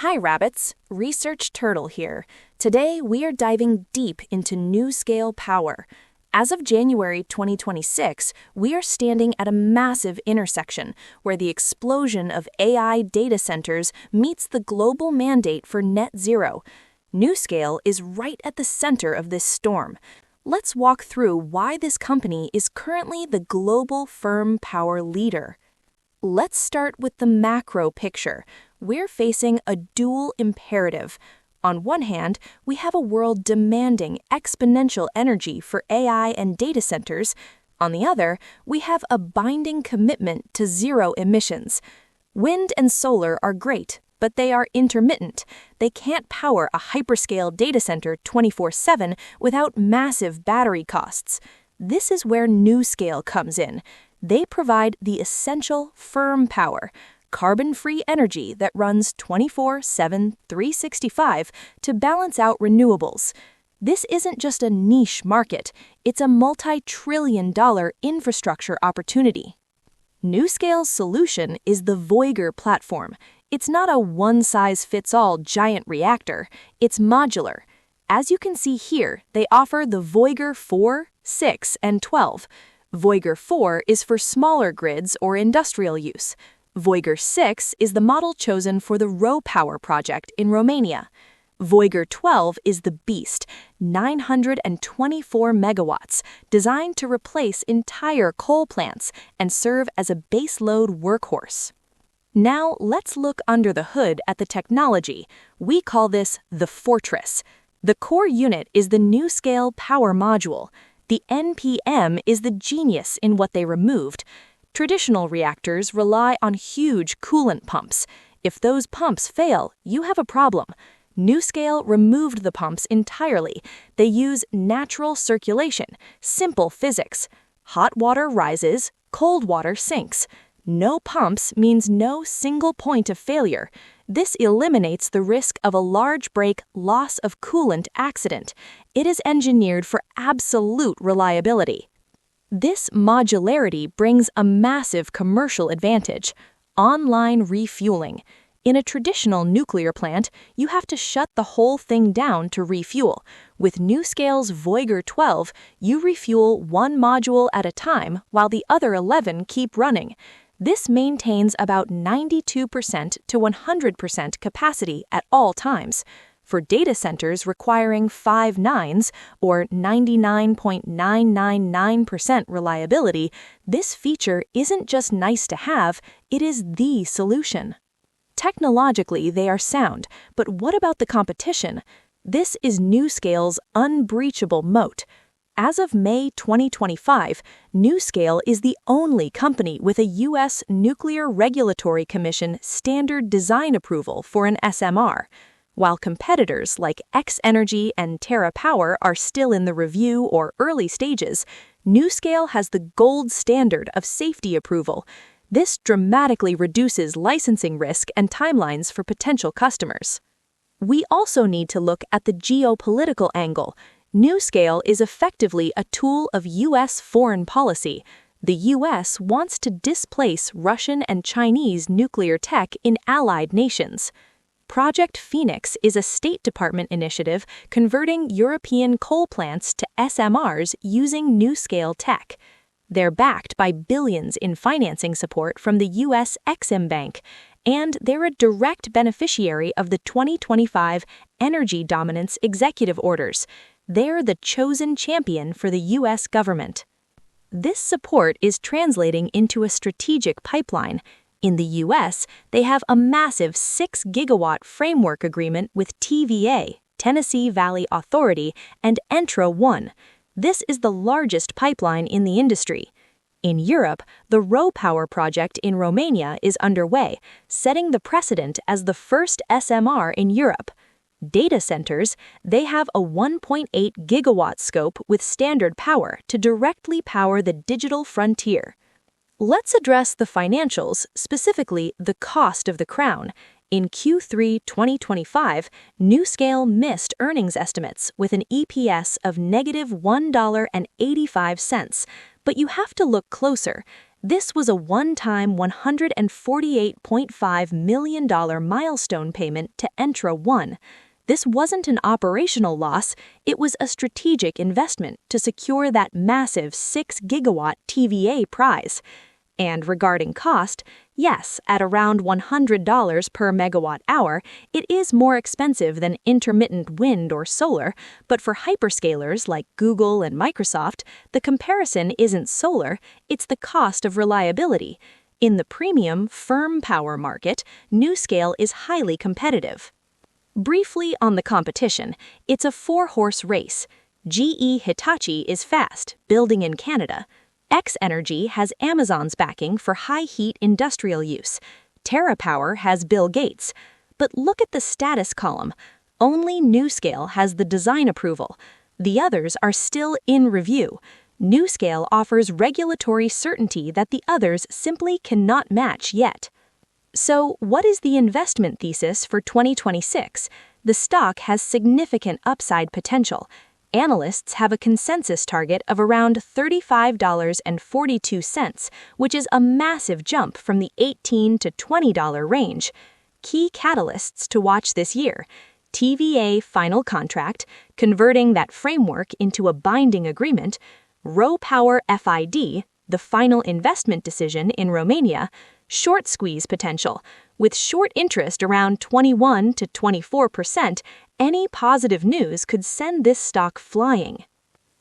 Hi rabbits, Research Turtle here. Today we are diving deep into NuScale Power. As of January 2026, we are standing at a massive intersection where the explosion of AI data centers meets the global mandate for net zero. NuScale is right at the center of this storm. Let's walk through why this company is currently the global firm power leader. Let's start with the macro picture. We're facing a dual imperative. On one hand, we have a world demanding exponential energy for AI and data centers. On the other, we have a binding commitment to zero emissions. Wind and solar are great, but they are intermittent. They can't power a hyperscale data center 24/7 without massive battery costs. This is where NuScale comes in. They provide the essential firm power, carbon-free energy that runs 24/7, 365 to balance out renewables. This isn't just a niche market, it's a multi-trillion-dollar infrastructure opportunity. NuScale's solution is the VOYGR platform. It's not a one-size-fits-all giant reactor, it's modular. As you can see here, they offer the VOYGR 4, 6, and 12. VOYGR 4 is for smaller grids or industrial use. VOYGR 6 is the model chosen for the RoPower project in Romania. VOYGR 12 is the beast, 924 megawatts, designed to replace entire coal plants and serve as a baseload workhorse. Now let's look under the hood at the technology. We call this the Fortress. The core unit is the NuScale Power module. The NPM is the genius in what they removed. Traditional reactors rely on huge coolant pumps. If those pumps fail, you have a problem. NuScale removed the pumps entirely. They use natural circulation, simple physics. Hot water rises, cold water sinks. No pumps means no single point of failure. This eliminates the risk of a large break loss of coolant accident. It is engineered for absolute reliability. This modularity brings a massive commercial advantage: online refueling. In a traditional nuclear plant, you have to shut the whole thing down to refuel. With NuScale's VOYGR 12, you refuel one module at a time while the other 11 keep running. This maintains about 92% to 100% capacity at all times. For data centers requiring 5 nines, or 99.999% reliability, this feature isn't just nice to have, it is the solution. Technologically, they are sound, but what about the competition? This is NuScale's unbreachable moat. As of May 2025, NuScale is the only company with a U.S. Nuclear Regulatory Commission standard design approval for an SMR. While competitors like X-Energy and TerraPower are still in the review or early stages, NuScale has the gold standard of safety approval. This dramatically reduces licensing risk and timelines for potential customers. We also need to look at the geopolitical angle. NuScale is effectively a tool of U.S. foreign policy. The U.S. wants to displace Russian and Chinese nuclear tech in allied nations. Project Phoenix is a State Department initiative converting European coal plants to SMRs using NuScale tech. They're backed by billions in financing support from the U.S. Exim Bank, and they're a direct beneficiary of the 2025 Energy Dominance Executive Orders. They're the chosen champion for the U.S. government. This support is translating into a strategic pipeline. In the U.S., they have a massive 6-gigawatt framework agreement with TVA, Tennessee Valley Authority, and Entra1. This is the largest pipeline in the industry. In Europe, the RoPower project in Romania is underway, setting the precedent as the first SMR in Europe. Data centers, they have a 1.8 gigawatt scope with standard power to directly power the digital frontier. Let's address the financials, specifically the cost of the crown. In Q3 2025, NuScale missed earnings estimates with an EPS of negative $1.85, but you have to look closer. This was a one-time $148.5 million milestone payment to Entra 1. This wasn't an operational loss, it was a strategic investment to secure that massive 6-gigawatt TVA prize. And regarding cost, yes, at around $100 per megawatt hour, it is more expensive than intermittent wind or solar, but for hyperscalers like Google and Microsoft, the comparison isn't solar, it's the cost of reliability. In the premium, firm power market, NuScale is highly competitive. Briefly on the competition, it's a 4-horse race. GE Hitachi is fast, building in Canada. X-Energy has Amazon's backing for high-heat industrial use. TerraPower has Bill Gates. But look at the status column. Only NuScale has the design approval. The others are still in review. NuScale offers regulatory certainty that the others simply cannot match yet. So, what is the investment thesis for 2026? The stock has significant upside potential. Analysts have a consensus target of around $35.42, which is a massive jump from the $18 to $20 range. Key catalysts to watch this year: TVA final contract, converting that framework into a binding agreement; RoPower FID, the final investment decision in Romania; short squeeze potential. With short interest around 21 to 24%, any positive news could send this stock flying.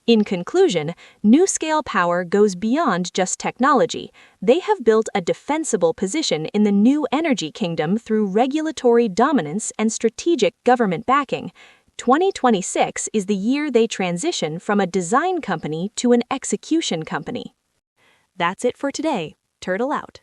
In conclusion, NuScale Power goes beyond just technology. They have built a defensible position in the new energy kingdom through regulatory dominance and strategic government backing. 2026 is the year they transition from a design company to an execution company. That's it for today. Turtle out.